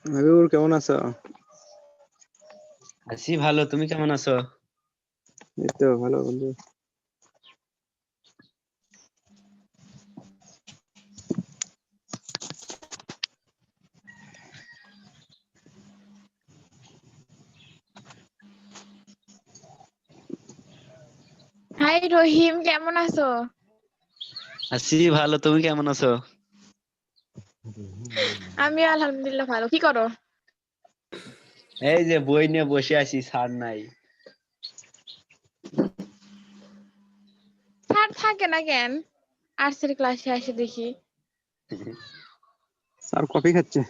হাবিবুর কেমন আছো? আছি ভালো, তুমি কেমন আছো? এই তো ভালো বন্ধু। হাই রহিম, কেমন আছো? আছি ভালো, তুমি কেমন আছো? আমি আলহামদুলিল্লাহ ভালো। কি করো? এই যে বই নিয়ে বসে আছি, স্যার নাই। স্যার থাকে না কেন? আর্টসের ক্লাসে এসে দেখি। স্যার কফি খাচ্ছে।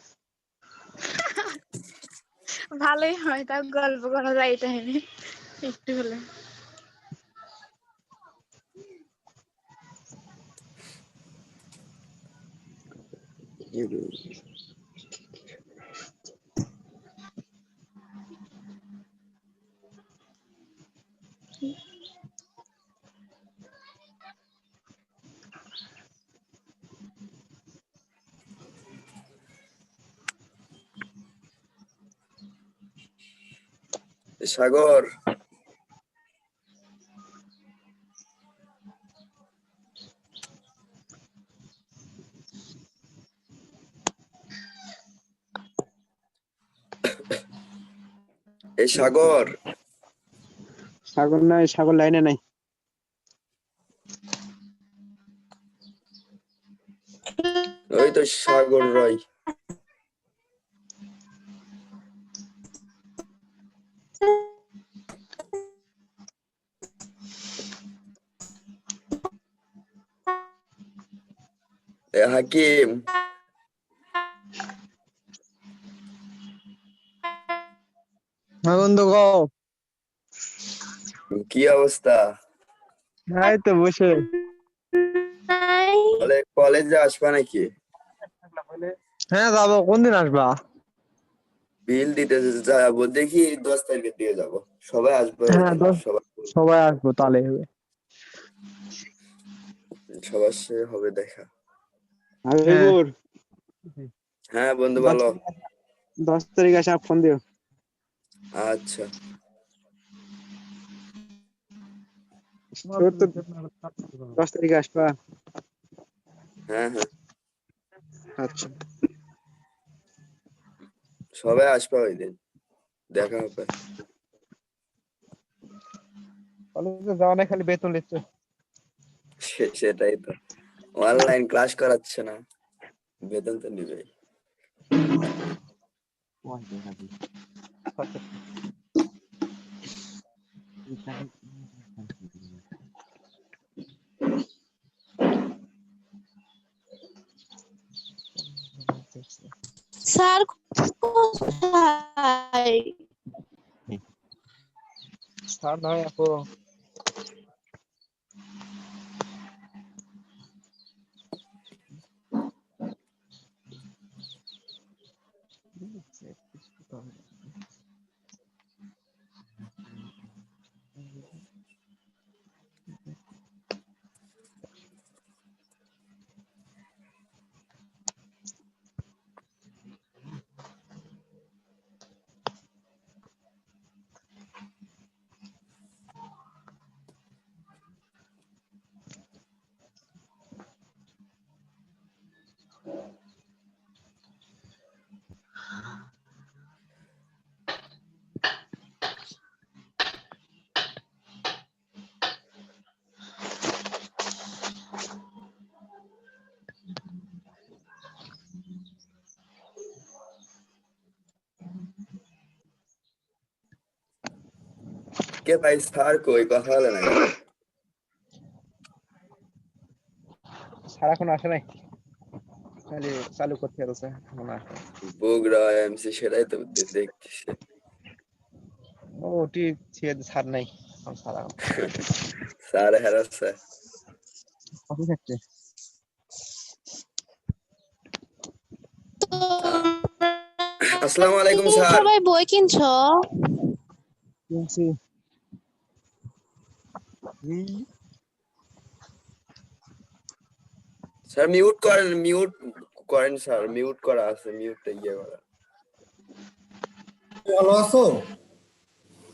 ভালোই হয়, তাও গল্প করা যায় টাইমে একটু হলে। সাগর, এই সাগর, সাগর নাই, সাগর লাইনে নাই। ওই তো সাগর রয়। হাকিম, হ্যাঁ বন্ধু কও। কি অবস্থা? এই তো বসে। কলেজে আসবা নাকি? হ্যাঁ যাবো, কোন দিন আসবা? বিল দিতে যাবো, দেখি 10 তারিখের দিকে যাবো। সবাই আসবে ওই হ্যাঁ দিন, সবাই আসবো তাহলে হবে। সবার সাথে হবে দেখা। হাবিবুর হ্যাঁ বন্ধু, 10 বলো। তারিখ 10 তারিখ আসা ফোন দিও। আচ্ছা, 10 তারিখে আসবা। হ্যাঁ হ্যাঁ, আচ্ছা। সবাই আসবে ওই দিন, দেখা হবে। কলেজে যাওয়া না, খালি বেতন নিচ্ছে। সেটাই তো, অনলাইন ক্লাস করাচ্ছে না, বেতন তো নিবেই। স্যার কোথায়? স্যার নয় আপু। কে ভাই, স্যার কই, কথা বলে না কেন? স্যার এখন আসে নাই, খালি চালু করতে আছে মনে হয়। বগুড়া এমসি, সেটাই তো দেখতেছি। ও ওটি স্যার নাই এখন, স্যার এখন স্যার হেরাচ্ছে। কফি খাচ্ছে। আসসালামু আলাইকুম স্যার। সবাই বই কিনছো? কিনছি। স্যার মিউট করেন স্যার, মিউট করা আছে, মিউটটা ইয়ে করা। ভালো আছো?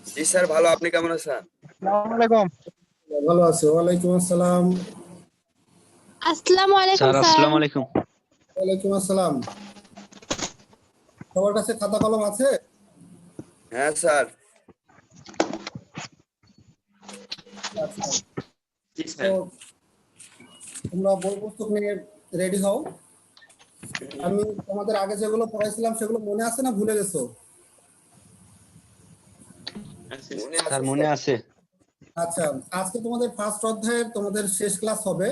জি স্যার ভালো, আপনি কেমন আছেন? আসসালামু আলাইকুম। ভালো আছো? ওয়ালাইকুম আসসালাম। আসসালামু আলাইকুম স্যার স্যার। আসসালামু আলাইকুম। ওয়ালাইকুম আসসালাম। তোমার কাছে খাতা কলম আছে? হ্যাঁ স্যার। আচ্ছা, তো তোমরা বই পুস্তক নিয়ে রেডি হও। আমি তোমাদের আগে যেগুলো পড়াইছিলাম সেগুলো মনে আছে না ভুলে গেছো? স্যার মনে আছে। আচ্ছা, আজকে তোমাদের ফার্স্ট অধ্যায়ের তোমাদের শেষ ক্লাস হবে।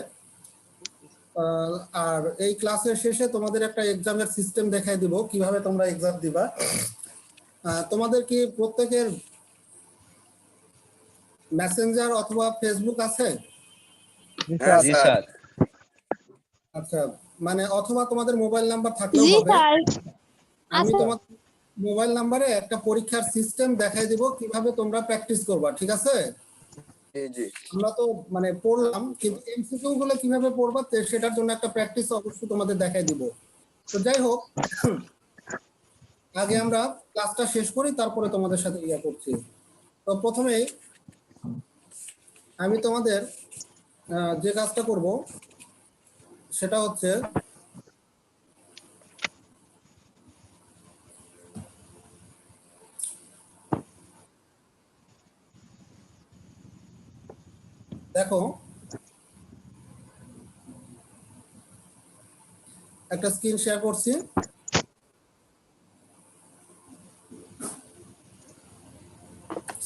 আর এই ক্লাসের শেষে তোমাদের একটা এক্সামের সিস্টেম দেখাই দিব, কিভাবে তোমরা এক্সাম দিবা। তোমাদের কি প্রত্যেকের মেসেঞ্জার অথবা ফেসবুক আছে? হ্যাঁ জি স্যার। স্যার। আচ্ছা, মানে অথবা তোমাদের মোবাইল নাম্বার থাকলেও জি হবে। স্যার। আমি আছে। তোমার মোবাইল নাম্বারে একটা পরীক্ষার সিস্টেম দেখাই দিব কিভাবে তোমরা প্র্যাকটিস করবা, ঠিক আছে? জি জি। আমরা তো মানে পড়লাম, কিন্তু এমসিকিউ গুলো কিভাবে পড়বা সেটার জন্য একটা প্র্যাকটিস অবশ্যই তোমাদের দেখাই দিব। তো যাই হোক, আগে আমরা ক্লাসটা শেষ করি, তারপরে তোমাদের সাথে ইয়া করছি। তো প্রথমেই আমি তোমাদের যে কাজটা করব সেটা হচ্ছে দেখো, একটা স্ক্রিন শেয়ার করছি।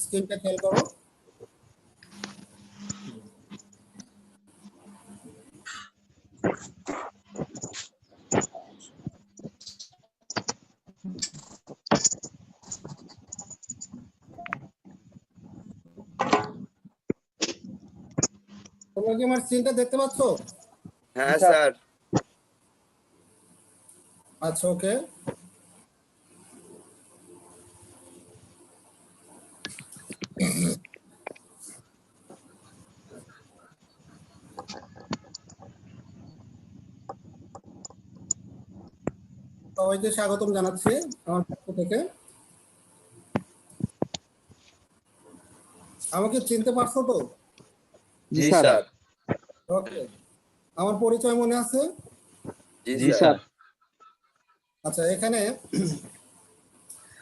স্ক্রিনটা খেয়াল করো। তোমরা কি আমার স্ক্রিনটা দেখতে পাচ্ছ? হ্যাঁ স্যার। আচ্ছা, ওকে। সবাইকে স্বাগতম জানাচ্ছি আমার পক্ষ থেকে। আমাকে চিনতে পারছো তো? জি স্যার। ওকে, আমার পরিচয় মনে আছে? জি জি স্যার। স্যার। আচ্ছা, এখানে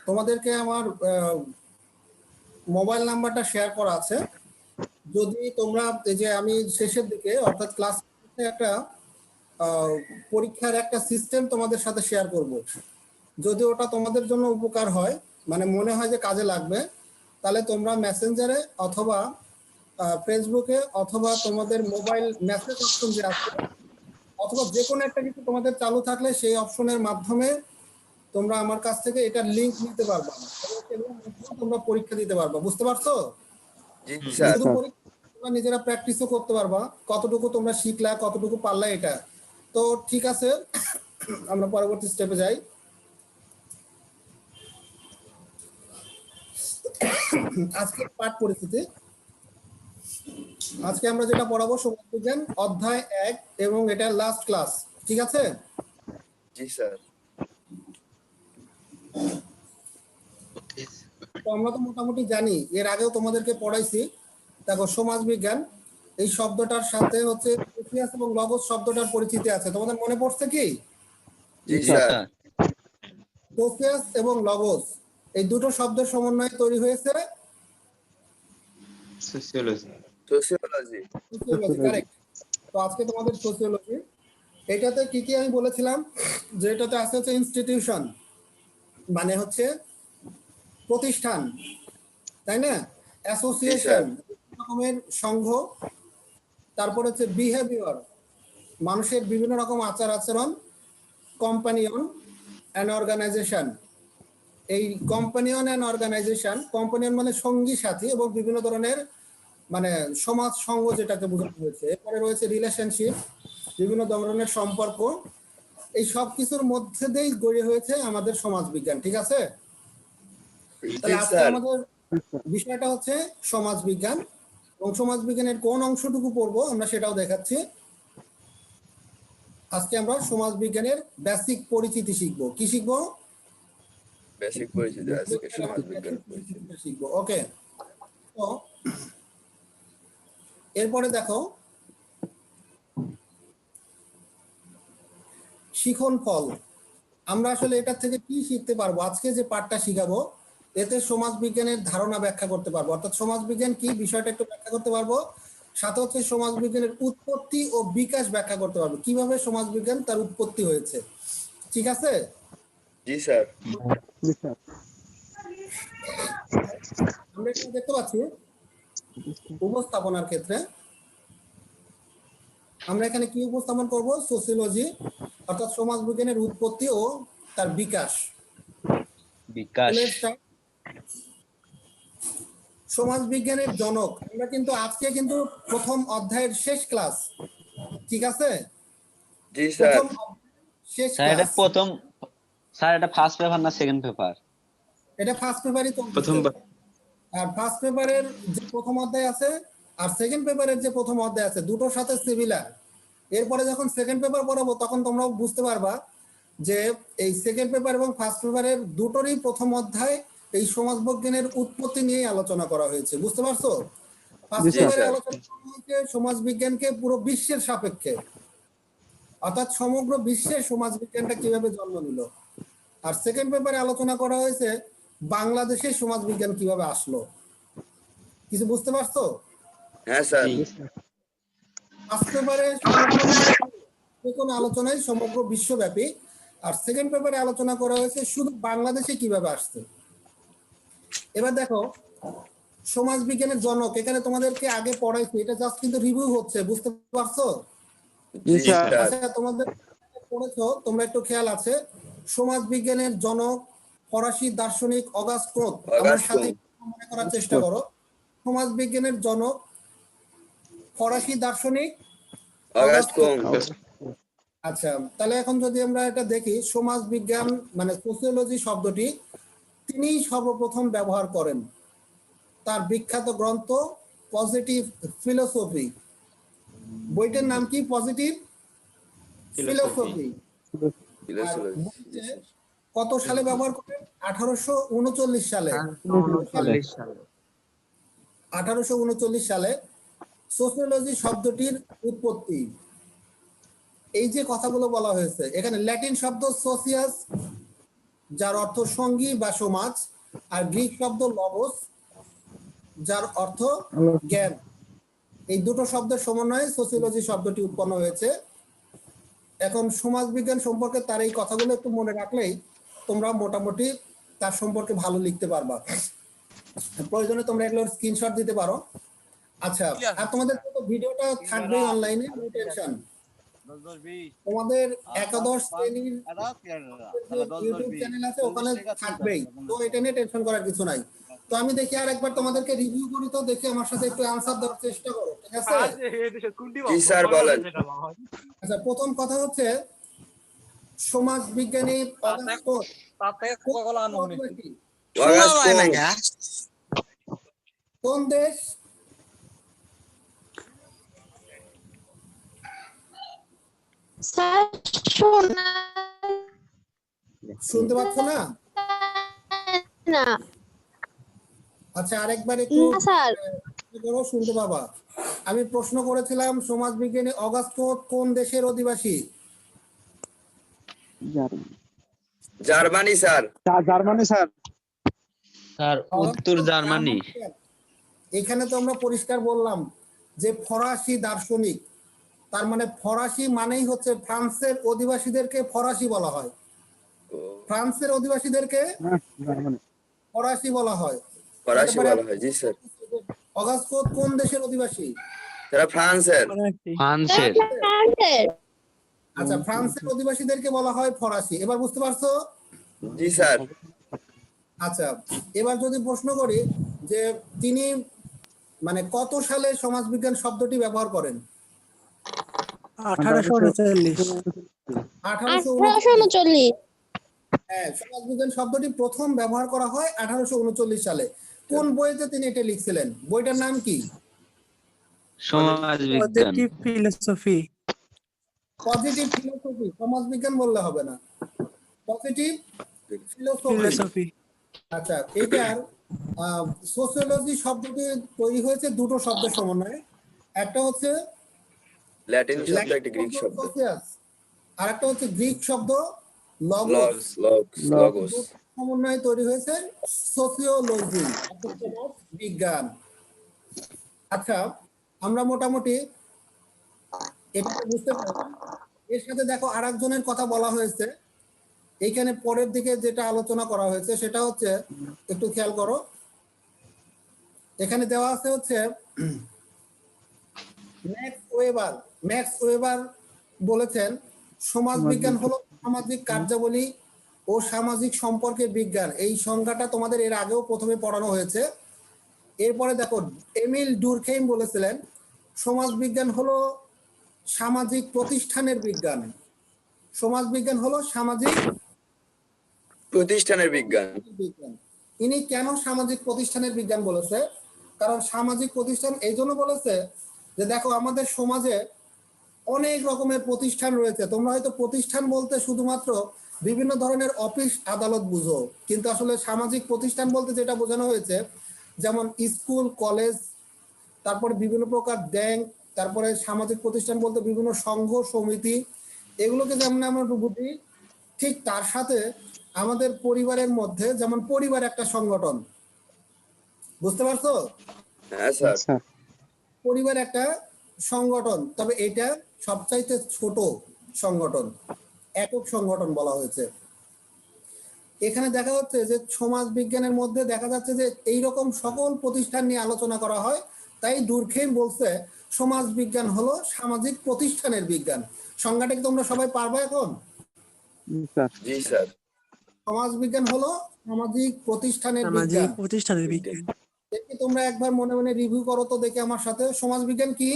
তোমাদেরকে আমার মোবাইল নাম্বারটা শেয়ার করা আছে। যদি তোমরা এই যে আমি শেষের দিকে অর্থাৎ ক্লাস একটা পরীক্ষার একটা সিস্টেম তোমাদের সাথে শেয়ার করব, যদি ওটা তোমাদের জন্য উপকার হয়, মানে মনে হয় যে কাজে লাগবে, তাহলে তোমরা মেসেঞ্জারে অথবা ফেসবুকে অথবা তোমাদের মোবাইল মেসেজ অপশন যে আছে অথবা যে কোনো একটা কিছু তোমাদের চালু থাকলে সেই অপশনের মাধ্যমে তোমরা আমার কাছ থেকে এটার লিংক নিতে পারবা এবং সেগুলোর মাধ্যমে তোমরা পরীক্ষা দিতে পারবা। বুঝতে পারছো? জি স্যার। শুধু পরীক্ষা তোমরা নিজেরা প্র্যাকটিসও করতে পারবা, কতটুকু তোমরা শিখলা কতটুকু পারলা এটা। তো ঠিক আছে, আমরা পরবর্তী স্টেপে যাই। আজকে পাঠ পরিস্থিতি, আজকে আমরা যেটা পড়াবো সমাজ বিজ্ঞান অধ্যায় 1 এবং এটা লাস্ট ক্লাস, ঠিক আছে? জি স্যার। তো আমরা তো মোটামুটি জানি, এর আগেও তোমাদেরকে পড়াইছি। দেখো, সমাজ বিজ্ঞান এই শব্দটার সাথে হচ্ছে সোসিয়াস এবং লগস শব্দটার পরিচিতি আছে, তোমাদের মনে পড়ছে কি? জি জি স্যার। স্যার। সোসিয়াস এবং লগস এই দুটো শব্দের সমন্বয়ে তৈরি হয়েছে সোশিওলজি। সোশিওলজি। Sociology, correct. তো আজকে তোমাদের সোসিওলজি। এটাতে কি কি আমি বলেছিলাম যে এটাতে আছে হচ্ছে ইনস্টিটিউশন, মানে হচ্ছে প্রতিষ্ঠান, তাই না? অ্যাসোসিয়েশন, রকমের সংঘ। তারপর হচ্ছে বিহেভিয়ার, মানুষের বিভিন্ন রকম আচার আচরণ। কম্পানিয়ন অ্যান্ড অর্গানাইজেশন, এই কম্পানিয়ন অ্যান্ড অর্গানাইজেশন, কম্পানিয়ন মানে সঙ্গী সাথী এবং বিভিন্ন ধরনের মানে সমাজ সঙ্গ যেটাকে বোঝানো হয়েছে। এরপরে রয়েছে রিলেশনশিপ, বিভিন্ন ধরনের সম্পর্ক। এই সব কিছুর মধ্যে দিয়েই গড়ে হয়েছে আমাদের সমাজবিজ্ঞান, ঠিক আছে? তাহলে ঠিক আজকে স্যার। আমাদের বিষয়টা হচ্ছে সমাজবিজ্ঞান, এবং সমাজবিজ্ঞানের কোন অংশটুকু পড়বো আমরা সেটাও দেখাচ্ছি। আজকে আমরা সমাজবিজ্ঞানের বেসিক পরিচিতি শিখবো। কি শিখবো? বেসিক পরিচিতি, আজকে সমাজবিজ্ঞান পরিচিতি শিখবো। ওকে, তো এরপরে দেখো শিখন ফল। আমরা আসলে এটার থেকে কি শিখতে পারবো? আজকে যে পাঠটা শিখাবো এতে সমাজবিজ্ঞানের ধারণা ব্যাখ্যা করতে পারবো, অর্থাৎ সমাজবিজ্ঞান কি বিষয়টা একটু ব্যাখ্যা করতে পারবো। সাথে হচ্ছে সমাজবিজ্ঞানের উৎপত্তি ও বিকাশ ব্যাখ্যা করতে পারবো, কিভাবে সমাজবিজ্ঞান তার উৎপত্তি হয়েছে। ঠিক আছে? জি স্যার। আমরা এখানে দেখতে পাচ্ছি উপস্থাপনার ক্ষেত্রে আমরা এখানে কি উপস্থাপন করব? সোসিওলজি, অর্থাৎ সমাজবিজ্ঞানের উৎপত্তি ও তার বিকাশ। সমাজবিজ্ঞানের জনক, আমরা কিন্তু আজকে কিন্তু প্রথম অধ্যায়ের শেষ ক্লাস, ঠিক আছে? জি স্যার। প্রথম শেষ স্যার এটা ক্লাস। প্রথম, স্যার এটা ফার্স্ট পেপার না সেকেন্ড পেপার? এটা ফার্স্ট পেপারই তো। প্রথমবার। আর ফার্স্ট পেপারের যে প্রথম অধ্যায় আছে আর সেকেন্ড পেপারের যে প্রথম অধ্যায় আছে দুটোর সাথে সিমিলার। এরপরে যখন সেকেন্ড পেপার পড়াবো তখন তোমরাও বুঝতে পারবা যে এই সেকেন্ড পেপার এবং ফার্স্ট পেপারের দুটোরই প্রথম অধ্যায় এই সমাজবিজ্ঞানের উৎপত্তি নিয়ে আলোচনা করা হয়েছে। বুঝতে পারছো? ফার্স্ট পেপারে আলোচনা করা হয়েছে সমাজবিজ্ঞানকে পুরো বিশ্বের সাপেক্ষে, অর্থাৎ সমগ্র বিশ্বে সমাজবিজ্ঞানটা কিভাবে জন্ম নিল। আর সেকেন্ড পেপারে আলোচনা করা হয়েছে বাংলাদেশের সমাজবিজ্ঞান কিভাবে আসলো। কিছু বুঝতে পারছো? হ্যাঁ স্যার। ফার্স্ট পেপারে কোনো আলোচনায় সমগ্র বিশ্বব্যাপী, আর সেকেন্ড পেপারে আলোচনা করা হয়েছে শুধু বাংলাদেশে কিভাবে আসছে। এবার দেখো সমাজবিজ্ঞানের জনক, এখানে তোমাদেরকে আগে পড়াইছি, এটা জাস্ট কিন্তু রিভিউ হচ্ছে, বুঝতে পারছো? আচ্ছা, তোমাদের পড়েছো, তোমরা একটু খেয়াল আছে সমাজবিজ্ঞানের জনক ফরাসি দার্শনিক অগাস্ট ক্লদ। আমার সাথে মনে করার চেষ্টা করো, সমাজবিজ্ঞানের জনক ফরাসি দার্শনিক অগাস্ট ক্লদ। আচ্ছা, তাহলে এখন যদি আমরা এটা দেখি সমাজবিজ্ঞান মানে সোসিওলজি শব্দটি তিনি সর্বপ্রথম ব্যবহার করেন তার বিখ্যাত গ্রন্থ পজিটিভ ফিলোসফি। বইটার নাম কি? Positive philosophy. কত সালে ব্যবহার করেন? 1839 সালে। 1839 সালে সোসিওলজি শব্দটির উৎপত্তি। এই যে কথাগুলো বলা হয়েছে এখানে ল্যাটিন শব্দ সোসিয়াস যার অর্থ সঙ্গী বা সমাজ, আর গ্রিক শব্দ লগোস যার অর্থ জ্ঞান। এই দুটো শব্দের সমন্বয়ে সোসিওলজি শব্দটি উৎপন্ন হয়েছে। এখন সমাজবিজ্ঞান সম্পর্কে তার এই কথাগুলো একটু মনে রাখলেই তোমরা মোটামুটি তার সম্পর্কে ভালো লিখতে পারবা। প্রয়োজনে তোমরা এগুলোর স্ক্রিনশট দিতে পারো। আচ্ছা, আর তোমাদের তো ভিডিওটা থাকবেই অনলাইনে, নো টেনশন। তোমাদের একাদশ শ্রেণীর ইউটিউব চ্যানেল আছে, ওখানে থাকবেই, তো এটা নিয়ে টেনশন করার কিছু নাই। তো আমি দেখি আর একবার তোমাদেরকে রিভিউ করি, তো দেখি আমার সাথে একটু আনসার দেওয়ার চেষ্টা করো, ঠিক আছে? জি স্যার বলেন। আচ্ছা, প্রথম কথা হচ্ছে সমাজবিজ্ঞানী অগাস্ট কোন দেশ? শুনতে পাচ্ছ না? আচ্ছা, আরেকবার একটু শুনতে পাবা। আমি প্রশ্ন করেছিলাম সমাজবিজ্ঞানী অগাস্ট ক্লদ কোন দেশের অধিবাসী? Germany sir. Germany sir. Sir উত্তর জার্মানি। এখানে তো আমরা পরিষ্কার বললাম যে ফরাসি দার্শনিক, তার মানে ফরাসি মানেই হচ্ছে ফ্রান্সের অধিবাসীদেরকে ফরাসি বলা হয়। ফ্রান্সের অধিবাসীদেরকে ফরাসি বলা হয়। ফরাসি বলা হয়, জি স্যার। অগাস্ট ক্লদ কোন দেশের অধিবাসী? সেটা ফ্রান্সের। ফ্রান্সের। আচ্ছা, ফ্রান্সের অধিবাসীদেরকে বলা হয় ফরাসি। এবার বুঝতে পারছো? জি স্যার। আচ্ছা, এবার যদি প্রশ্ন করি যে তিনি মানে কত সালে সমাজবিজ্ঞান শব্দটি ব্যবহার করেন? 1839 1839 হ্যাঁ, সমাজবিজ্ঞান শব্দটি প্রথম ব্যবহার করা হয় 1839 সালে। কোন বইতে তিনি এটা লিখছিলেন? বইটার নাম কি? সমাজ বিজ্ঞান। Positive philosophy. Positive philosophy. সমাজবিজ্ঞান বললে হবে না, পজিটিভ ফিলোসফি। আচ্ছা, এটার সোসিওলজি শব্দটি তৈরি হয়েছে দুটো শব্দের সমন্বয়ে। একটা হচ্ছে ল্যাটিন শব্দ, একটা গ্রিক শব্দ, আর একটা হচ্ছে গ্রিক শব্দ লগস। সমন্বয়ে তৈরি হয়েছে সোসিওলজি, বিজ্ঞান। আচ্ছা, আমরা মোটামুটি এটা বুঝতে পারলাম। এর সাথে দেখো আরেকজনের কথা বলা হয়েছে এইখানে, পরের দিকে যেটা আলোচনা করা হয়েছে সেটা হচ্ছে, একটু খেয়াল করো, এখানে দেওয়া আছে হচ্ছে ম্যাক্স ওয়েবার বলেছেন সমাজবিজ্ঞান হলো সামাজিক কার্যাবলী ও সামাজিক সম্পর্কের বিজ্ঞান। এই সংজ্ঞাটা তোমাদের এর আগেও প্রথমে পড়ানো হয়েছে। এরপরে দেখো এমিল ডুরখেইম বলেছিলেন সমাজবিজ্ঞান হলো সামাজিক প্রতিষ্ঠানের বিজ্ঞান। সমাজবিজ্ঞান হলো সামাজিক প্রতিষ্ঠানের বিজ্ঞান। ইনি কেন সামাজিক প্রতিষ্ঠানের বিজ্ঞান বলেছে? কারণ সামাজিক প্রতিষ্ঠান এই জন্য বলেছে যে দেখো আমাদের সমাজে অনেক রকমের প্রতিষ্ঠান রয়েছে। তোমরা হয়তো প্রতিষ্ঠান বলতে শুধুমাত্র বিভিন্ন ধরনের অফিস আদালত বুঝো, কিন্তু আসলে সামাজিক প্রতিষ্ঠান বলতে যেটা বোঝানো হয়েছে, যেমন স্কুল, কলেজ, তারপরে বিভিন্ন প্রকার ব্যাংক, তারপরে সামাজিক প্রতিষ্ঠান বলতে বিভিন্ন সংঘ সমিতি, এগুলোকে যেমন আমরা বুঝি, ঠিক তার সাথে আমাদের পরিবারের মধ্যে, যেমন পরিবার একটা সংগঠন, বুঝতে পারছো? হ্যাঁ স্যার। পরিবার একটা সংগঠন, তবে এটা সবচাইতে ছোট সংগঠন, একক সংগঠন বলা হয়েছে। এখানে দেখা যাচ্ছে যে সমাজ বিজ্ঞানের মধ্যে দেখা যাচ্ছে যে এইরকম সকল প্রতিষ্ঠান নিয়ে আলোচনা করা হয়। তাই ডুরখেইম বলছে সমাজ বিজ্ঞান হলো সামাজিক প্রতিষ্ঠানের বিজ্ঞান। সংজ্ঞাটা কি তোমরা সবাই পারবে এখন? জি স্যার। সমাজ বিজ্ঞান হলো সামাজিক প্রতিষ্ঠানের বিজ্ঞান। দেখি তোমরা একবার মনে মনে রিভিউ করো তো দেখি আমার সাথে। সমাজ বিজ্ঞান কি?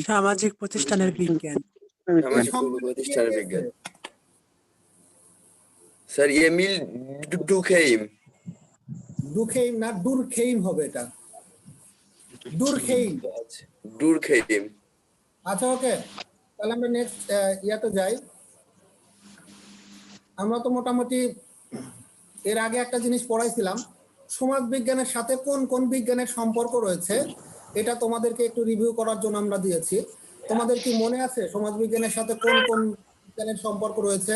সামাজিক প্রতিষ্ঠানের বিজ্ঞান। প্রতিষ্ঠানের বিজ্ঞান স্যার। এমিল ডুরখেইম না, ডুরখেইম হবে এটা, ডুরখেইম। আচ্ছা, ওকে, তাহলে আমরা নেক্সট ইয়াতে যাই। আমরা তো মোটামুটি এর আগে একটা জিনিস পড়াইছিলাম, সমাজ বিজ্ঞানের সাথে কোন কোন বিজ্ঞানের সম্পর্ক রয়েছে, এটা তোমাদেরকে একটু রিভিউ করার জন্য আমরা দিয়েছি। তোমাদের কি মনে আছে সমাজ বিজ্ঞানের সাথে কোন কোন বিজ্ঞানের সম্পর্ক রয়েছে?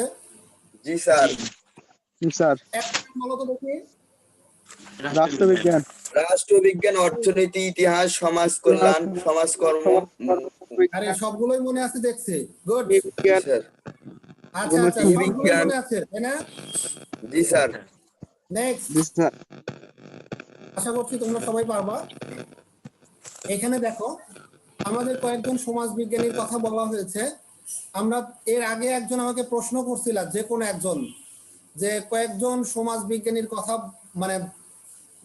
জি স্যার। বলো তো দেখি। রাষ্ট্রবিজ্ঞান, অর্থনীতি, ইতিহাস, সমাজ কল্যাণ, সমাজকর্ম। আরে সবগুলোই মনে আছে দেখছি, গুড। আচ্ছা, মনে আছে তাই না? জি স্যার। নেক্সট, আশা করছি তোমরা সবাই পারবা। এখানে দেখো আমাদের কয়েকজন সমাজ বিজ্ঞানীর কথা বলা হয়েছে। আমরা এর আগে একজন আমাকে প্রশ্ন করছিল, যে কোনো একজন, যে কয়েকজন সমাজ বিজ্ঞানীর কথা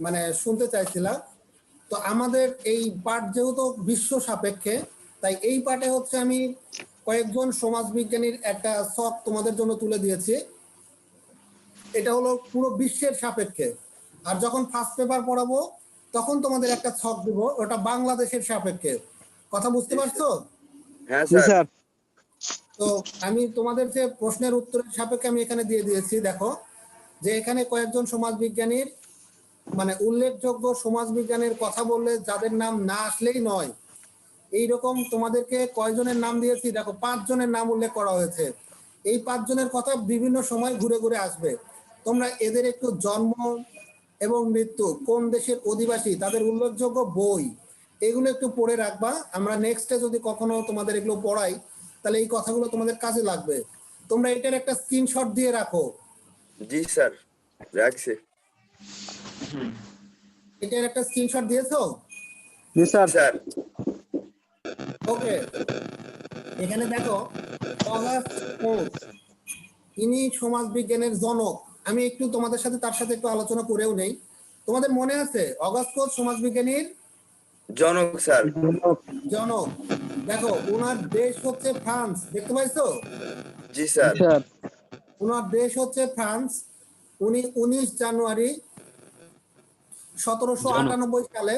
মানে শুনতে চাইছিলাম। তো আমাদের এই পাঠ যেহেতু বিশ্ব সাপেক্ষে, তাই এই পাঠে হচ্ছে আমি কয়েকজন সমাজ বিজ্ঞানীর একটা ছক তোমাদের জন্য তুলে দিয়েছি। এটা হলো পুরো বিশ্বের সাপেক্ষে। আর যখন ফার্স্ট পেপার পড়াবো তখন তোমাদের একটা ছক দিব, ওটা বাংলাদেশের সাপেক্ষে। কথা বুঝতে পারছো? হ্যাঁ স্যার। তো আমি তোমাদের যে প্রশ্নের উত্তরের সাপেক্ষে আমি এখানে দিয়ে দিয়েছি। দেখো যে এখানে কয়েকজন সমাজ বিজ্ঞানীর উল্লেখযোগ্য সমাজ বিজ্ঞানের কথা বললে যাদের নাম না আসলেই নয়, এইরকম তোমাদেরকে কয়জনের নাম দিয়েছি দেখো, 5 জনের নাম উল্লেখ করা হয়েছে। এই 5 জনের কথা বিভিন্ন সময় ঘুরে ঘুরে আসবে। তোমরা এদের একটু জন্ম এবং মৃত্যু, কোন দেশের অধিবাসী, তাদের উল্লেখযোগ্য বই, এগুলো একটু পড়ে রাখবা। আমরা নেক্সটে যদি কখনো তোমাদের এগুলো পড়াই তাহলে এই কথাগুলো তোমাদের কাজে লাগবে। তোমরা এটার একটা স্ক্রিনশট দিয়ে রাখো। জি স্যার, রাখছি। এটার একটা স্ক্রিনশট দিয়েছো? জি স্যার। ওকে, এখানে দেখো অগাস্ট কোচ, ইনি সমাজ বিজ্ঞানের জনক। আমি একটু তোমাদের সাথে তার সাথে একটু আলোচনা করেও নেই। তোমাদের মনে আছে অগাস্ট কোচ সমাজ বিজ্ঞানীর জনক স্যার? জনক। দেখো ওনার দেশ হচ্ছে ফ্রান্স, দেখতে পাইছো? জি স্যার। স্যার ওনার দেশ হচ্ছে ফ্রান্স। উনি 19 জানুয়ারি 1798 সালে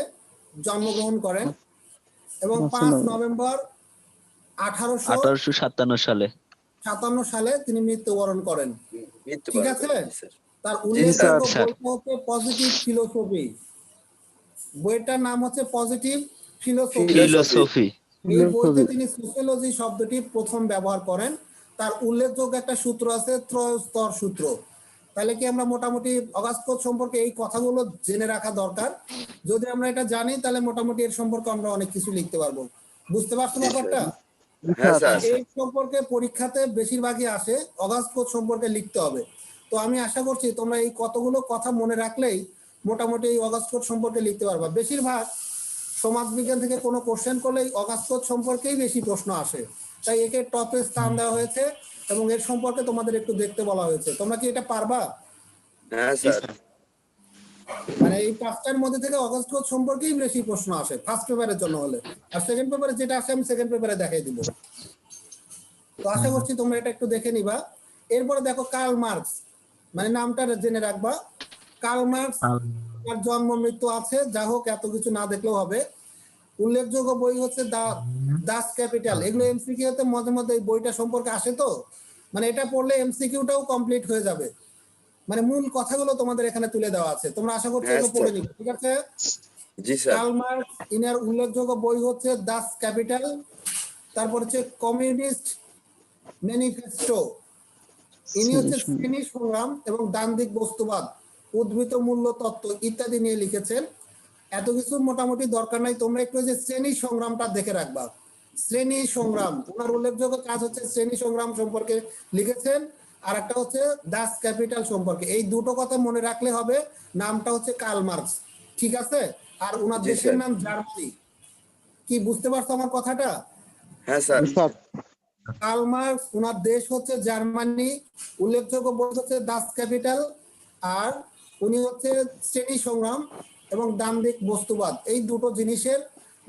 জন্মগ্রহণ করেন এবং 5 নভেম্বর 1857 সালে সালে তিনি মৃত্যুবরণ করেন। ঠিক আছে? তার স্যার। উল্লেখযোগ্য স্যার। বইটা হচ্ছে পজিটিভ ফিলোসফি। বইটার নাম হচ্ছে পজিটিভ ফিলোসফি। ফিলোসফি। এই বইতে তিনি সোশিওলজি শব্দটি প্রথম ব্যবহার করেন। তার উল্লেখযোগ্য একটা সূত্র আছে, ত্রয়স্তর সূত্র। তাহলে কি আমরা মোটামুটি অগাস্ট কোড সম্পর্কে এই কথাগুলো জেনে রাখা দরকার। যদি আমরা এটা জানি তাহলে মোটামুটি এর সম্পর্কে আমরা অনেক কিছু লিখতে পারবো। বুঝতে পারছো ব্যাপারটা? হ্যাঁ স্যার। এই সম্পর্কে পরীক্ষাতে বেশিরভাগই আসে, অগাস্ট কোড সম্পর্কে লিখতে হবে। তো আমি আশা করছি তোমরা এই কতগুলো কথা মনে রাখলেই মোটামুটি এই অগাস্ট কোড সম্পর্কে লিখতে পারবা। বেশিরভাগ সমাজবিজ্ঞান থেকে কোনো কোশ্চেন করলেই অগাস্ট কোড সম্পর্কেই বেশি প্রশ্ন আসে, তাই একে টপে স্থান দেওয়া হয়েছে এবং এর সম্পর্কে তোমাদের একটু দেখতে বলা হয়েছে। তোমরা কি এটা পারবা? হ্যাঁ স্যার। মানে এই পাঁচটার মধ্যে থেকে অগাস্ট কোড সম্পর্কেই বেশি প্রশ্ন আসে ফার্স্ট পেপারের জন্য হলে, আর সেকেন্ড পেপারে যেটা আসে আমি সেকেন্ড পেপারে দেখাই দিব। তো আশা করছি তোমরা এটা একটু দেখে নিবা। এরপরে দেখো কার্ল মার্কস, মানে নামটা জেনে রাখবা। কার্ল মার্কস তার জন্ম মৃত্যু আছে, যা হোক এত কিছু না দেখলেও হবে। উল্লেখযোগ্য বই হচ্ছে দাস ক্যাপিটাল। এগুলো এমসিকিউতে মাঝে মধ্যে এই বইটা সম্পর্কে আসে, তো মানে এটা পড়লে এমসিকিউটাও কমপ্লিট হয়ে যাবে। মানে মূল কথাগুলো তোমাদের এখানে তুলে দেওয়া আছে, তোমরা আশা করছি এগুলো পড়ে নিবে। ঠিক আছে? জি স্যার। কার্ল মার্কস ইনার উল্লেখযোগ্য বই হচ্ছে দাস ক্যাপিটাল, তারপর হচ্ছে কমিউনিস্ট ম্যানিফেস্টো। ইনি হচ্ছে শ্রেণী সংগ্রাম এবং দ্বান্দ্বিক বস্তুবাদ, উদ্ভূত মূল্য তত্ত্ব ইত্যাদি নিয়ে লিখেছেন। এত কিছু মোটামুটি দরকার নাই, তোমরা একটু যে শ্রেণী সংগ্রামটা দেখে রাখবা। শ্রেণী সংগ্রাম, ওনার উল্লেখযোগ্য কাজ হচ্ছে শ্রেণী সংগ্রাম সম্পর্কে লিখেছেন, আর একটা হচ্ছে দাস ক্যাপিটাল সম্পর্কে। এই দুটো কথা মনে রাখলে হবে। নামটা হচ্ছে কার্ল মার্কস, ঠিক আছে? আর ওনার দেশের নাম জার্মানি। কি বুঝতে পারছো আমার কথাটা? হ্যাঁ স্যার। কার্ল মার্কস, ওনার দেশ হচ্ছে জার্মানি। উল্লেখযোগ্য বই হচ্ছে দাস ক্যাপিটাল, আর উনি হচ্ছে শ্রেণী সংগ্রাম এবং দ্বান্দ্বিক বস্তুবাদ, এই দুটো জিনিসের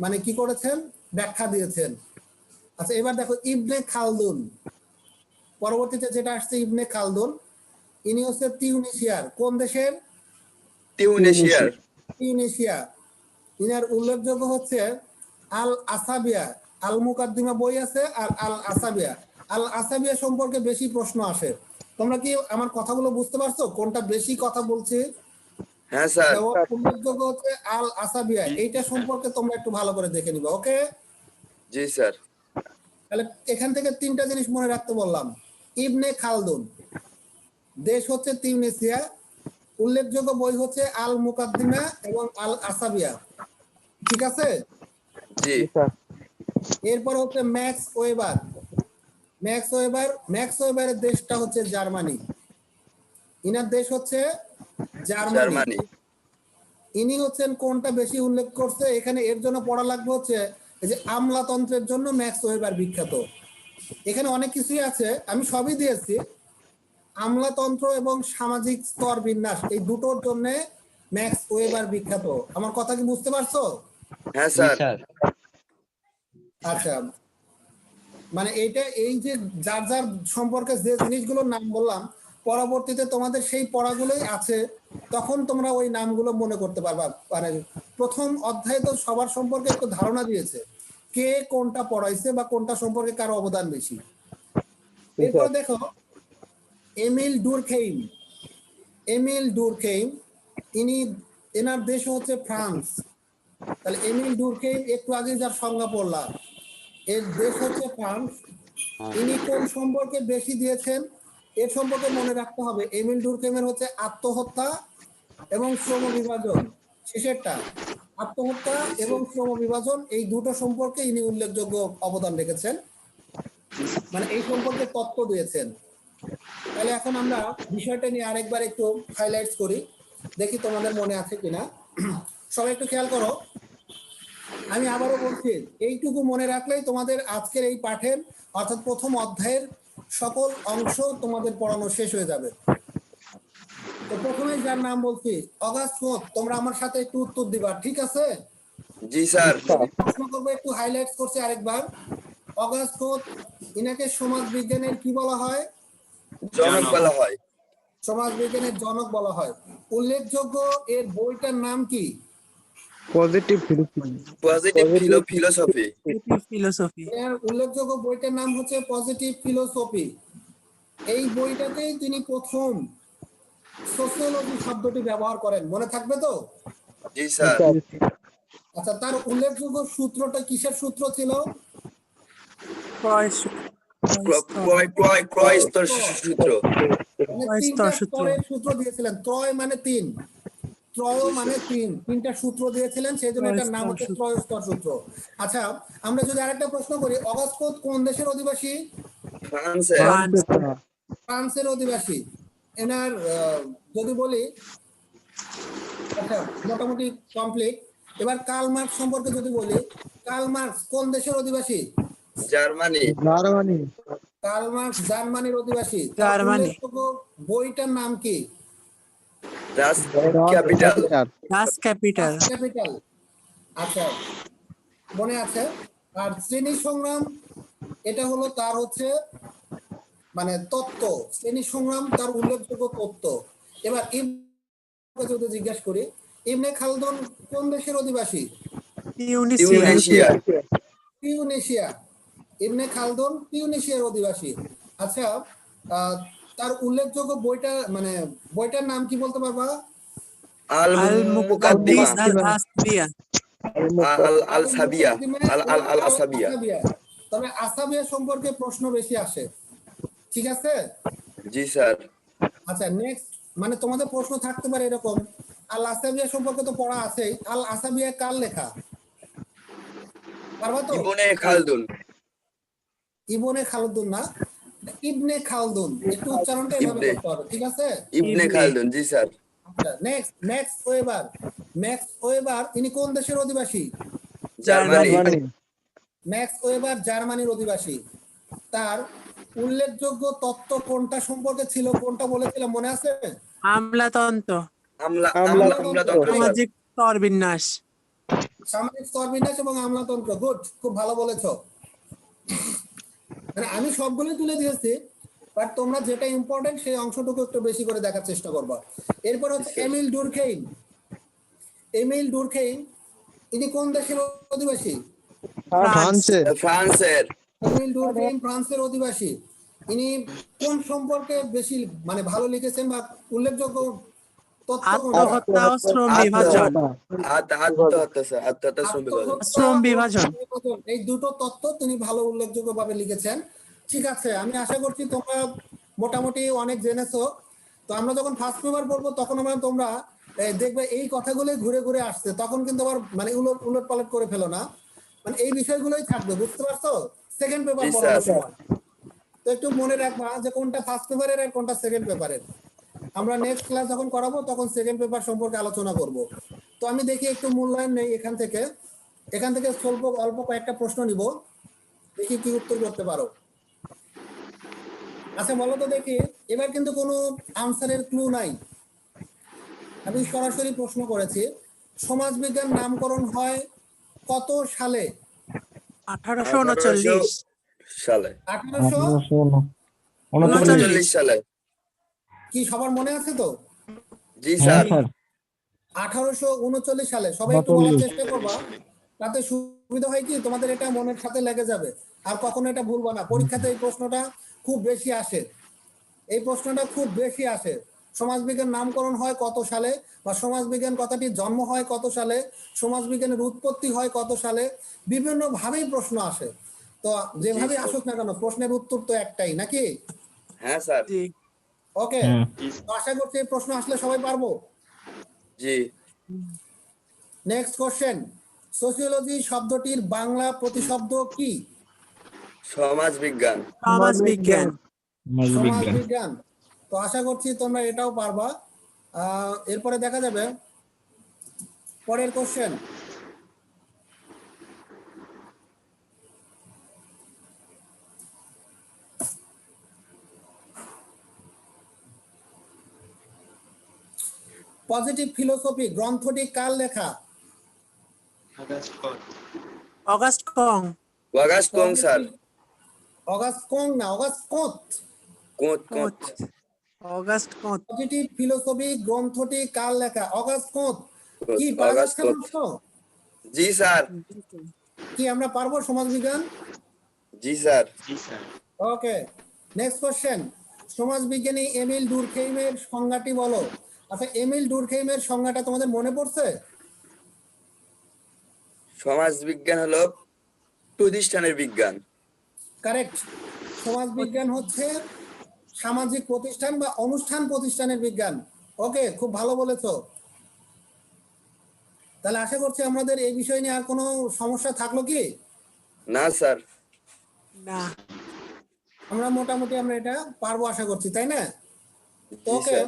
মানে কি করেছেন, ব্যাখ্যা দিয়েছেন। আচ্ছা এবার দেখো ইবনে খালদুন, পরবর্তীতে যেটা আসছে ইবনে খালদুন। ইনি হচ্ছে তিউনিসিয়ার। কোন দেশের? টিউনিশিয়ার। তিউনিসিয়া। ইনার উল্লেখযোগ্য হচ্ছে আল আসাবিয়া, আল মুকাদ্দিমা বই আছে, আর আল আসাবিয়া। আল আসাবিয়া সম্পর্কে বেশি প্রশ্ন আসে। তোমরা কি আমার কথাগুলো বুঝতে পারছো কোনটা বেশি কথা বলছি? হ্যাঁ স্যার। উল্লেখযোগ্য হচ্ছে আল আসাবিয়া, এইটা সম্পর্কে তোমরা একটু ভালো করে দেখে নিবা। ওকে? জি স্যার। তাহলে এখান থেকে তিনটা জিনিস মনে রাখতে বললাম। ইবনে খালদুন, দেশ হচ্ছে তিউনিসিয়া, উল্লেখযোগ্য বই হচ্ছে আল মুকাদ্দিমা এবং আল আসাবিয়া। ঠিক আছে? জি। এরপর হচ্ছে ম্যাক্স ওয়েবার। ম্যাক্স ওয়েবারের দেশটা হচ্ছে জার্মানি। ইনার দেশ হচ্ছে জার্মানি। জার্মানি। ইনি হচ্ছেন কোনটা বেশি উল্লেখ করছে এখানে, এর জন্য পড়া লাগবে হচ্ছে এই যে আমলাতন্ত্রের জন্য ম্যাক্স ওয়েবার বিখ্যাত। এখানে অনেক কিছুই আছে, আমি সবই দিয়েছি। আমলাতন্ত্র এবং সামাজিক স্তর বিন্যাস, এই দুটোর জন্য ম্যাক্স ওয়েবার বিখ্যাত। আমার কথা কি বুঝতে পারছো? হ্যাঁ স্যার। আচ্ছা, মানে এইটা এই যে যার যার সম্পর্কে যে জিনিসগুলোর নাম বললাম, পরবর্তীতে তোমাদের সেই পড়াগুলোই আছে, তখন তোমরা ওই নামগুলো মনে করতে পারবা। মানে প্রথম অধ্যায়ে তো সবার সম্পর্কে একটু ধারণা দিয়েছে, কে কোনটা পড়াইছে বা কোনটা সম্পর্কে কার অবদান বেশি। এরপর দেখো এমিল ডুরখেইম। এনার দেশ হচ্ছে ফ্রান্স। তাহলে এমিল ডুরখেইম একটু আগে যার সংজ্ঞা পড়লাম, এর দেশ হচ্ছে ফ্রান্স। ইনি কোন সম্পর্কে বেশি দিয়েছেন এর সম্পর্কে মনে রাখতে হবে। এমিল ডুরখেইমের হচ্ছে আত্মহত্যা এবং শ্রম বিভাজন, শেষেরটা আত্মহত্যা এবং শ্রম বিভাজন, এই দুটো সম্পর্কে ইনি উল্লেখযোগ্য অবদান রেখেছেন, মানে এই সম্পর্কে তত্ত্ব দিয়েছেন। তাহলে এখন আমরা বিষয়টা নিয়ে আরেকবার একটু হাইলাইটস করি, দেখি তোমাদের মনে আছে কিনা। সবাই একটু খেয়াল করো, আমি আবারও বলছি, এইটুকু মনে রাখলেই তোমাদের আজকের এই পাঠের অর্থাৎ প্রথম অধ্যায়ের সকল অংশ তোমাদের পড়ানো শেষ হয়ে যাবে। তো প্রথমে যার নাম বলছি অগাস্ট কোত, তোমরা আমার সাথে একটু উত্তর দিবা, ঠিক আছে? জি স্যার। প্রশ্ন করবো, একটু হাইলাইট করছি আরেকবার। অগাস্ট কোত ইনাকে সমাজ বিজ্ঞানের কি বলা হয়? জনক বলা হয়। সমাজ বিজ্ঞানের জনক বলা হয়। উল্লেখযোগ্য এর বইটার নাম কি? Positive positive philosophy. ফিলোসফি। এর উল্লেখযোগ্য বইটার নাম হচ্ছে পজিটিভ ফিলোসফি। এই বইটাতেই তিনি প্রথম সোসিওলজি শব্দটি ব্যবহার করেন, মনে থাকবে তো? জি স্যার। আচ্ছা, তার উল্লেখযোগ্য সূত্রটা কিসের সূত্র ছিল? ক্রয় স্তর সূত্র। মানে তিনটা স্তরের সূত্র দিয়েছিলেন। ত্রয় মানে তিন, ত্রয় মানে তিনটা সূত্র দিয়েছিলেন, সেই জন্য এটার নাম হচ্ছে ত্রয় স্তর সূত্র। আচ্ছা, আমরা যদি আরেকটা প্রশ্ন করি, অগাস্ট কোত কোন দেশের অধিবাসী? ফ্রান্সের অধিবাসী। এনার যদি বলি, আচ্ছা মোটামুটি কমপ্লিট। এবার কার্ল মার্কস সম্পর্কে যদি বলি, কার্ল মার্কস কোন দেশের অধিবাসী? জার্মানি। কার্ল মার্কস জার্মানির অধিবাসী। জার্মানি। বইটার নাম কি? ডাস ক্যাপিটাল। ডাস ক্যাপিটাল। ক্যাপিটাল। আচ্ছা, মনে আছে। আর শ্রেণী সংগ্রাম, এটা হলো তার হচ্ছে মানে তত্ত্ব। শ্রেণী সংগ্রাম তার উল্লেখযোগ্য তত্ত্ব। এবার যদি জিজ্ঞাসা করি, ইবনে খালদুন কোন দেশের অধিবাসী? টিউনিসিয়া। টিউনিসিয়া। ইবনে খালদুন টিউনিসিয়ার অধিবাসী। আচ্ছা, তার উল্লেখযোগ্য বইটার নাম কি বলতে পারবা? আল মুকাদ্দিমা। আল সাবিয়া। আল আসাবিয়া। তবে আসাবিয়া সম্পর্কে প্রশ্ন বেশি আসে, ঠিক আছে? জি স্যার। আচ্ছা, নেক্সট মানে তোমাদের প্রশ্ন থাকতে পারে এরকম, আল আসাবিয়া সম্পর্কে তো পড়া আছেই। আল আসাবিয়া কার লেখা? পারবা তো? ইবনে খালদুন। ইবনে খালদুন না, ইবনে খালদুন। একটু উচ্চারণটা এভাবে করতে হবে, ঠিক আছে? ইবনে খালদুন, জি স্যার। আচ্ছা, নেক্সট ওয়েবার ইনি কোন দেশের অধিবাসী? জার্মানি। ম্যাক্স ওয়েবার জার্মানির অধিবাসী। তার উল্লেখযোগ্য তত্ত্ব কোনটা সম্পর্কে ছিল, কোনটা বলেছিলাম মনে আছে? আমলাতন্ত্র। সামাজিক স্তরবিন্যাস। সামাজিক স্তরবিন্যাস এবং আমলাতন্ত্র। গুড, খুব ভালো বলেছো। মানে আমি সবগুলোই তুলে দিয়েছি, বাট তোমরা যেটা ইম্পর্টেন্ট সেই অংশটুকু একটু বেশি করে দেখার চেষ্টা করবা। এরপর হচ্ছে এমিল ডুরখেইম। এমিল ডুরখেইম ইনি কোন দেশের অধিবাসী? ফ্রান্সের। এমিল ডুরখেইম ফ্রান্সের অধিবাসী। ইনি কোন সম্পর্কে বেশি মানে ভালো লিখেছেন বা উল্লেখযোগ্য তথ্য? আত্মহত্যা ও শ্রম বিভাজন। শ্রম বিভাজন। এই দুটো তত্ত্ব তিনি ভালো উল্লেখযোগ্য ভাবে লিখেছেন। ঠিক আছে, আমি আশা করছি তোমরা মোটামুটি অনেক জেনেছো। তো আমরা যখন ফার্স্ট পেপার পড়বো তখন তোমরা দেখবে এই কথাগুলো ঘুরে ঘুরে আসছে, তখন কিন্তু আবার মানে উলট পালট করে ফেলো না, মানে এই বিষয়গুলোই থাকবে, বুঝতে পারছো? সেকেন্ড পেপার পড়ার সময় তো একটু মনে রাখবা যে কোনটা ফার্স্ট পেপারের আর কোনটা সেকেন্ড পেপারের। আমরা নেক্সট ক্লাস যখন করাবো তখন সেকেন্ড পেপার সম্পর্কে আলোচনা করব। তো আমি দেখি একটু মূল্যায়ন নেই এখান থেকে অল্প কয়েকটা প্রশ্ন নিব, দেখি কি উত্তর করতে পারো। আচ্ছা বলো তো দেখি, এবার কিন্তু কোনো আনসারের ক্লু নাই, আমি সরাসরি প্রশ্ন করেছি। সমাজবিজ্ঞান নামকরণ হয় কত সালে? 1839 সালে। 1839 সালে। কি সবার মনে আছে তো? জি স্যার। 1839 সালে। সবাই একটু বলার চেষ্টা করবা, তাতে সুবিধা হয় কি তোমাদের এটা মনের সাথে লেগে যাবে, আর কখনো এটা ভুলবা না। পরীক্ষাতে এই প্রশ্নটা খুব বেশি আসে, সমাজবিজ্ঞান নামকরণ হয় কত সালে, বা সমাজবিজ্ঞান কথাটির জন্ম হয় কত সালে, সমাজবিজ্ঞানের উৎপত্তি হয় কত সালে, বিভিন্ন ভাবেই প্রশ্ন আসে। তো যেভাবে আসুক না কেন প্রশ্নের উত্তর তো একটাই, নাকি? হ্যাঁ স্যার। ওকে, আশা করছি এই প্রশ্ন আসলে সবাই পারবো। জি। নেক্সট কোশ্চেন, সোসিওলজি শব্দটির বাংলা প্রতিশব্দ কি? সমাজবিজ্ঞান। সমাজবিজ্ঞান। তো আশা করছি তোমরা এটাও পারবা। এরপরে দেখা যাবে পরের কোশ্চেন। পজিটিভ ফিলোসফি গ্রন্থটি কার লেখা? Auguste Comte. Auguste Comte sir. Auguste Comte না, Auguste Comte. Comte Comte. Auguste Comte. Positive philosophy গ্রন্থটি কার লেখা? Auguste Comte. কি পারা অগাস্ট যাচ্ছে কোঁত। প্রশ্ন? জি স্যার। কি আমরা পারবো সমাজবিজ্ঞান? জি স্যার। Okay, next question. সমাজবিজ্ঞানী এমিল ডুরখেইমের সংজ্ঞাটি বলো। আচ্ছা, এমিল ডুরখেইমের সংজ্ঞাটা তোমাদের মনে পড়ছে? সমাজ বিজ্ঞান হলো প্রতিষ্ঠানের বিজ্ঞান। কারেক্ট। সমাজবিজ্ঞান হচ্ছে সামাজিক প্রতিষ্ঠান বা অনুষ্ঠান প্রতিষ্ঠানের বিজ্ঞান। ওকে, খুব ভালো বলেছো। তাহলে আশা করছি আমাদের এই বিষয় নিয়ে আর কোনো সমস্যা থাকলো কি? না স্যার। না। আমরা মোটামুটি আমরা এটা পারবো আশা করছি, তাই না? তো জি ওকে, স্যার।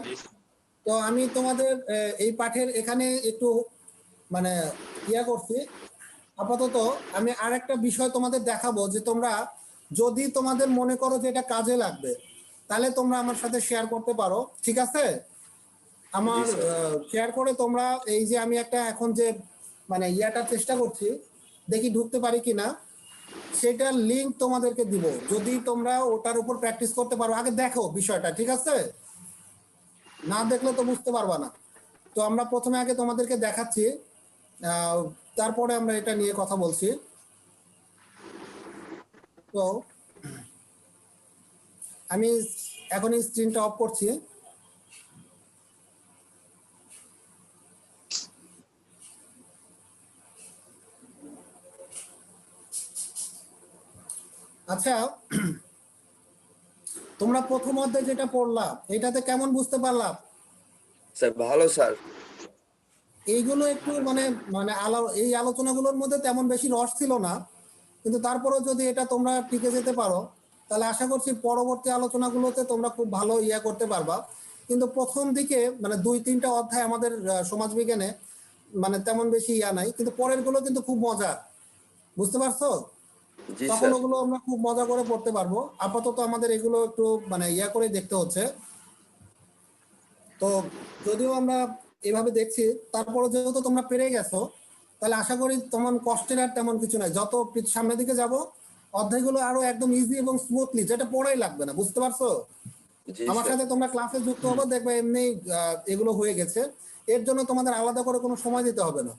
তো আমি তোমাদের এই পাঠের এখানে একটু মানে করছি। আপাতত আমি আর একটা বিষয় তোমাদের দেখাবো, যে তোমরা যদি তোমাদের মনে করো যে এটা কাজে লাগবে, তাহলে তোমরা আমার সাথে শেয়ার করতে পারো, ঠিক আছে? আমার শেয়ার করে তোমরা এই যে আমি একটা এখন যে মানে চেষ্টা করছি, দেখি ঢুকতে পারি কিনা, সেটার লিংক তোমাদেরকে দিব। যদি তোমরা ওটার উপর প্র্যাকটিস করতে পারো, আগে দেখো বিষয়টা, ঠিক আছে? না দেখলে তো বুঝতে পারবা না। তো আমরা প্রথমে আগে তোমাদেরকে দেখাচ্ছি, তারপরে আমরা এটা নিয়ে কথা বলছি। তো আমি এখন এই স্ক্রিনটা অফ করছি। আচ্ছা, তোমরা প্রথম অধ্যায়ে যেটা পড়লা, এটাতে কেমন বুঝতে পারলাম? স্যার ভালো স্যার। এইগুলো একটু মানে মানে এই আলোচনাগুলোর মধ্যে তেমন বেশি রস ছিল না, কিন্তু তারপরেও যদি এটা তোমরা টিকে যেতে পারো, তাহলে আশা করছি পরবর্তী আলোচনাগুলোতে তোমরা খুব ভালো করতে পারবা। কিন্তু প্রথম দিকে মানে 2-3টা অধ্যায় আমাদের সমাজবিজ্ঞানে মানে তেমন বেশি নাই, কিন্তু পরের গুলো কিন্তু খুব মজার, বুঝতে পারছো? জি তখন স্যার। ওগুলো আমরা খুব মজা করে পড়তে পারবো। আপাতত আমাদের এগুলো একটু মানে করে দেখতে হচ্ছে। তো যদিও আমরা এভাবে দেখছি, তারপরে যেহেতু তোমরা পেরে গেছো, তাহলে আশা করি তেমন কষ্টের আর তেমন কিছু নাই। যত সামনের দিকে যাব, অধ্যায়গুলো আরো একদম ইজি এবং স্মুথলি, যেটা পড়াই লাগবে না, বুঝতে পারছো? জি আমার স্যার। সাথে তোমরা ক্লাসে যুক্ত হবে, দেখবে এমনি এগুলো হয়ে গেছে। এর জন্য তোমাদের আলাদা করে কোনো সময় দিতে হবে না।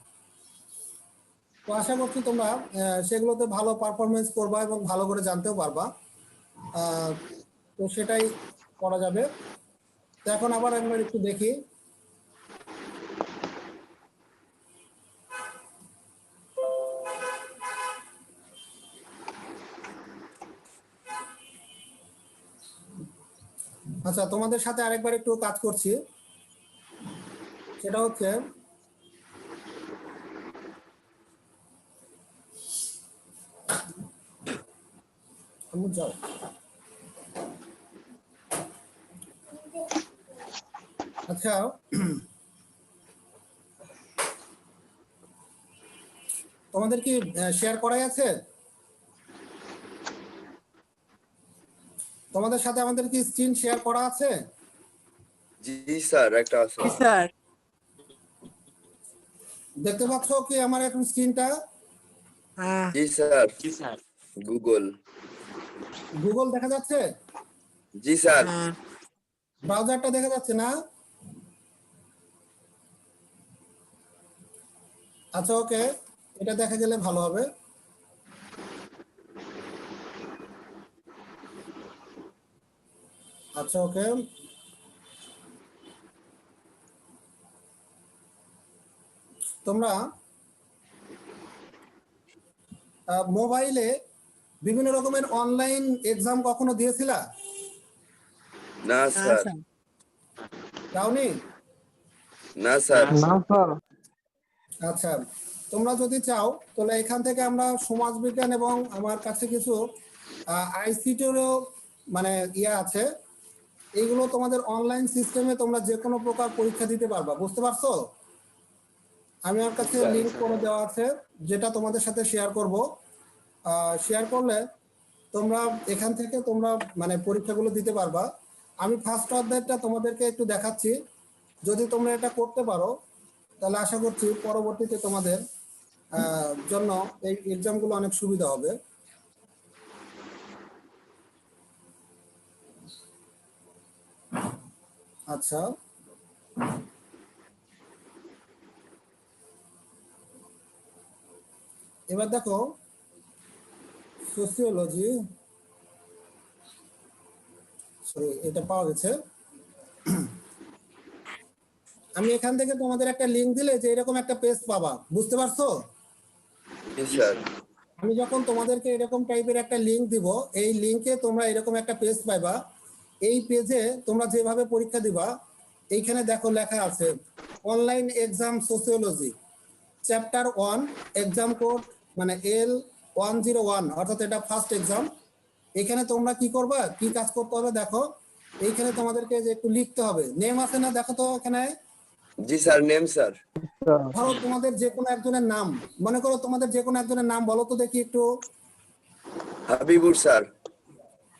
তো আশা করছি তোমরা সেগুলোতে ভালো পারফরমেন্স করবা এবং ভালো করে জানতেও পারবা। তো সেটাই করা যাবে। তো এখন আবার আমরা একটু দেখি। আচ্ছা, তোমাদের সাথে আরেকবার একটু কাজ করছি, সেটা হচ্ছে যাও। আচ্ছা, তোমাদের কি শেয়ার করাই আছে? তোমাদের সাথে আমাদের কি স্ক্রিন শেয়ার করা আছে? জি স্যার, একটা আছে। জি স্যার। দেখতে পাচ্ছ কি আমার এখন স্ক্রিনটা? হ্যাঁ। জি স্যার। গুগল। গুগল দেখা যাচ্ছে? জি স্যার। হ্যাঁ। ব্রাউজারটা দেখা যাচ্ছে না? আচ্ছা, ওকে, এটা দেখা গেলে ভালো হবে। আচ্ছা, ওকে, তোমরা মোবাইলে বিভিন্ন রকমের অনলাইন এক্সাম কখনো দিয়েছিলা? না স্যার। দাওনি? না স্যার। না স্যার। আচ্ছা, তোমরা যদি চাও তাহলে এখান থেকে আমরা সমাজবিজ্ঞান এবং আমার কাছে কিছু আইসিটিরও মানে আছে, এইগুলো তোমাদের অনলাইন সিস্টেমে তোমরা যে কোনো প্রকার পরীক্ষা দিতে পারবা, বুঝতে পারছো? আমি আমার কাছে লিংক করে দেওয়া আছে, যেটা তোমাদের সাথে শেয়ার করব। শেয়ার করলে তোমরা এখান থেকে তোমরা মানে পরীক্ষাগুলো দিতে পারবা। আমি ফার্স্ট অধ্যায়টা তোমাদেরকে একটু দেখাচ্ছি। যদি তোমরা এটা করতে পারো, তাহলে আশা করছি পরবর্তীতে তোমাদের জন্য এই এক্সামগুলো অনেক সুবিধা হবে। আচ্ছা, এবার দেখো সোসিওলজি, সরি এটা পাওয়া গেছে। আমি এখান থেকে তোমাদের একটা লিংক দিলে যে এরকম একটা পেজ পাবা, বুঝতে পারছো? জি স্যার। আমি যখন তোমাদেরকে এরকম টাইপের একটা লিংক দিব, এই লিংকে তোমরা এরকম একটা পেজ পাইবা। এই পেজে তোমরা যেভাবে পরীক্ষা দিবা, এইখানে দেখো লেখা আছে online exam sociology chapter 1 exam code মানে L101, অর্থাৎ এটা ফার্স্ট এক্সাম। এখানে তোমরা কি করবা, কি কাজ করতে হবে দেখো, এইখানে তোমাদেরকে যে একটু লিখতে হবে। নেম আছে না, দেখো তো এখানে। জি স্যার, নেম স্যার। ধরো তোমাদের যে কোনো একজনের নাম, মনে করো তোমাদের যে কোনো একজনের নাম বলো তো দেখি একটু। হাবিবুর স্যার।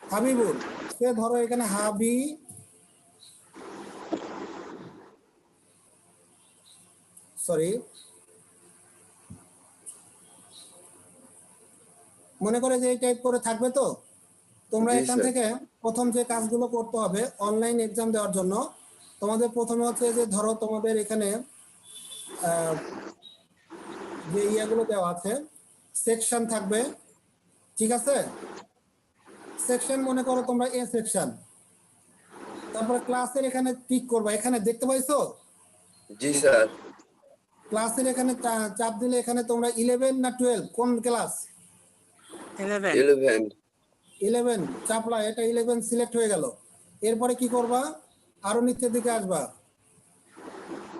হাবিবুর, সে ধরো এখানে মনে করে যে এই টাইপ করে থাকবে। তো তোমরা জি, এখান স্যার। থেকে প্রথম যে কাজগুলো করতে হবে অনলাইন এক্সাম দেওয়ার জন্য, তোমাদের প্রথমে হচ্ছে যে ধরো তোমাদের এখানে যে ইয়াগুলো দেওয়া আছে সেকশন থাকবে, ঠিক আছে? সেকশন মনে করো তোমরা এ সেকশন, তারপরে ক্লাসের এখানে টিক করবা। এখানে দেখতে পাইছো? জি স্যার। ক্লাসের এখানে চাপ দিলে এখানে তোমরা 11 না 12 কোন ক্লাস? 11। 11 চাপলা, এটা 11 সিলেক্ট হয়ে গেল। এরপরে কি করবা, আরো নিচের দিকে আসবা।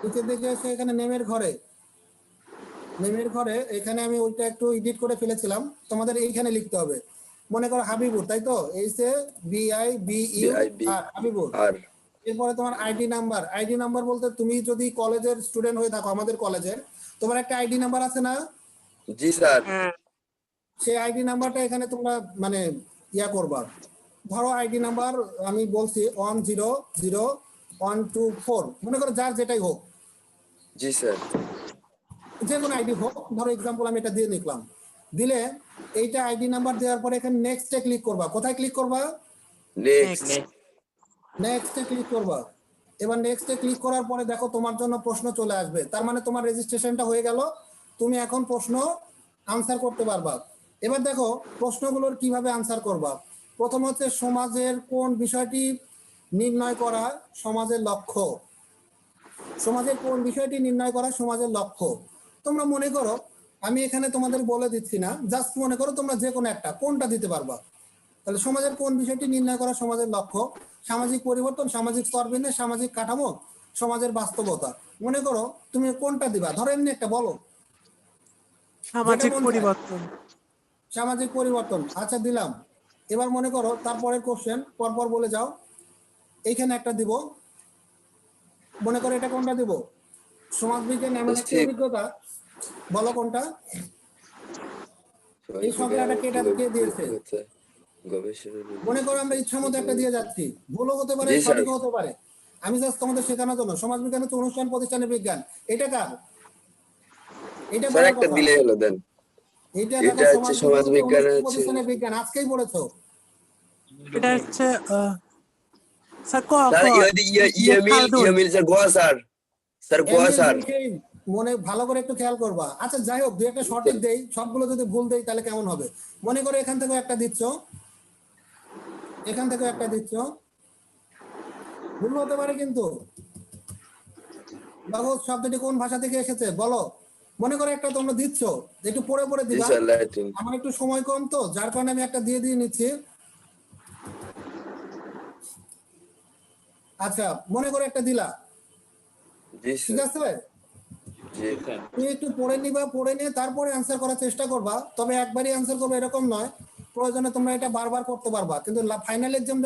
নিচের দিকে এসে এখানে নেমের ঘরে এখানে আমি ওইটা একটু এডিট করে ফেলেছিলাম, তোমাদের এইখানে লিখতে হবে। মনে করো হাবিবুর, তাই তো? HABIBUR হাবিবুর। আর এরপরে তোমার আইডি নাম্বার বলতে তুমি যদি কলেজের স্টুডেন্ট হয়ে থাকো, আমাদের কলেজের তোমার একটা আইডি নাম্বার আছে না? জি স্যার। সেই আইডি নাম্বারটা এখানে তোমরা মানে ইয়া করবা। ধরো আইডি নাম্বার আমি বলছি 100124, মনে করো যার যেটাই হোক, জি স্যার। যে কোনো আইডি হোক। ধরো এক্সাম্পল আমি এটা দিয়ে নিলাম। দিলে এইটা আইডি নাম্বার দেওয়ার পরে এখানে নেক্সটে ক্লিক করবা। কোথায় ক্লিক করবা? নেক্সটে ক্লিক করবা। এবার নেক্সটে ক্লিক করার পরে দেখো তোমার জন্য প্রশ্ন চলে আসবে। তার মানে তোমার রেজিস্ট্রেশনটা হয়ে গেল, তুমি এখন প্রশ্ন আনসার করতে পারবা। এবার দেখো প্রশ্নগুলোর কিভাবে আনসার করবা। প্রথম হচ্ছে সমাজের কোন বিষয়টি নির্ণয় করা সমাজের লক্ষ্য। সমাজের কোন বিষয়টি নির্ণয় করা সমাজের লক্ষ্য। তোমরা মনে করো, আমি এখানে তোমাদের বলে দিচ্ছি না, জাস্ট মনে করো তোমরা যে কোনো একটা কোনটা দিতে পারবা। তাহলে সমাজের কোন বিষয়টি নির্ণয় করা সমাজের লক্ষ্য, সামাজিক পরিবর্তন, সামাজিক স্তরবিন্যাস, সামাজিক কাঠামো, সমাজের বাস্তবতা। মনে করো তুমি কোনটা দিবা, ধরো এমনি একটা বলো। সামাজিক পরিবর্তন। সামাজিক পরিবর্তন, আচ্ছা দিলাম। এবার মনে করো তারপরের কোশ্চেন পরপর বলে যাও। এইখানে একটা দিব, মনে করো এটা কোনটা দিব? সমাজবিজ্ঞান এমন একটি অভিজ্ঞতা, বলো কোনটা? এই সংখ্যাটা কে দিয়েছে? মনে করো আমরা ইচ্ছা মতো একটা দিয়ে যাচ্ছি, ভুলও হতে পারে, সঠিকও হতে পারে। আমি জাস্ট তোমাদের শেখানোর জন্য। সমাজবিজ্ঞান হচ্ছে অনুষ্ঠান প্রতিষ্ঠানের বিজ্ঞান। এটা কার? এটা একটা দিলে হলো দেন। এটা হচ্ছে সমাজবিজ্ঞান, প্রতিষ্ঠানের বিজ্ঞান, আজকেই পড়েছো। এটা হচ্ছে স্যার মনে ভালো করে একটু খেয়াল করবা। আচ্ছা যাই হোক, দুই একটা সঠিক দেই, সবগুলো যদি ভুল দেই তাহলে কেমন হবে? মনে করো এখান থেকে একটা দিচ্ছ, এখান থেকে একটা দিচ্ছ, ভুল হতে পারে কিন্তু। বাবু শব্দটি কোন ভাষা থেকে এসেছে বলো। মনে করো একটা তোমরা দিচ্ছ, একটু পড়ে পড়ে দিবা। আমার একটু সময় কম তো, যার কারণে আমি একটা দিয়ে নিচ্ছি। আচ্ছা মনে করে একটা দিলা, ঠিক আছে? তুমি একটু পড়ে নিবা, পড়ে নিয়ে তারপরে আনসার করার চেষ্টা করবা। তবে একবারই আনসার করবে এরকম নয়, প্রয়োজনে তোমরা এটা বারবার করতে পারবা। কিন্তু ফাইনাল এক্সাম